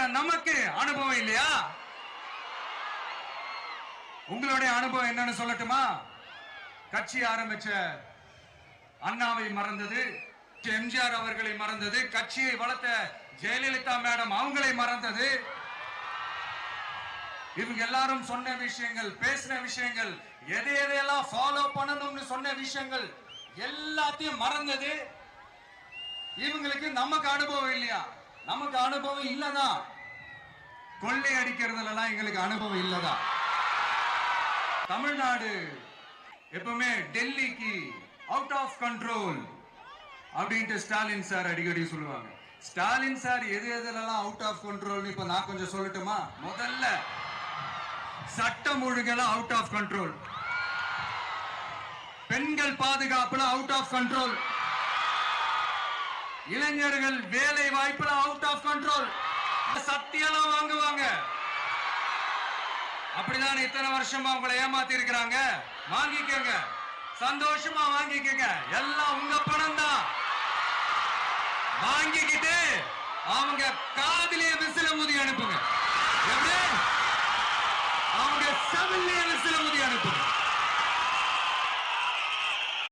நமக்கு அனுபவம் இல்லையா? உங்களுடைய அனுபவம் என்னன்னு சொல்லட்டுமா? கட்சி ஆரம்பிச்ச அண்ணாவை மறந்தது, எம்ஜிஆர் அவர்களை மறந்தது, கட்சியை வளர்த்த ஜெயலலிதா மேடம் அவங்களை மறந்தது. இவங்க எல்லாரும் சொன்ன விஷயங்கள், பேசின விஷயங்கள், எதையெல்லாம் ஃபாலோ பண்ணணும்னு சொன்ன விஷயங்கள் எல்லாத்தையும் மறந்தது. இவங்களுக்கு நமக்கு அனுபவம் இல்லையா? நமக்கு அனுபவம் இல்லதான். கொள்ளை அடிக்கிறதுல எங்களுக்கு அனுபவம் இல்லதான். தமிழ்நாடு எப்பவுமே டெல்லிக்கு அவுட் ஆஃப் கண்ட்ரோல் அப்படின்ட்டு ஸ்டாலின் சார் அடிக்கடி சொல்லுவாங்க. ஸ்டாலின் சார் எது எதுலாம் அவுட் ஆஃப் கண்ட்ரோல் இப்ப நான் கொஞ்சம் சொல்லட்டுமா? முதல்ல சட்டம் ஒழுங்கெல்லாம் அவுட் ஆஃப் கண்ட்ரோல், பெண்கள் பாதுகாப்புல அவுட் ஆஃப் கண்ட்ரோல், இளைஞர்கள் வேலை வாய்ப்புல அவுட் ஆஃப் கண்ட்ரோல். சத்தியெல்லாம் வாங்குவாங்க. அப்படிதான் இத்தனை வருஷமா உங்களை ஏமாத்தி இருக்கிறாங்க. வாங்கிக்கங்க, சந்தோஷமா வாங்கிக்கங்க. எல்லாம் உங்க பணம் தான். வாங்கிக்கிட்டு அவங்க காதிலே விசில ஊதி அனுப்புங்க. எப்படி? அவங்க செவிலே விசில ஊதி அனுப்புங்க.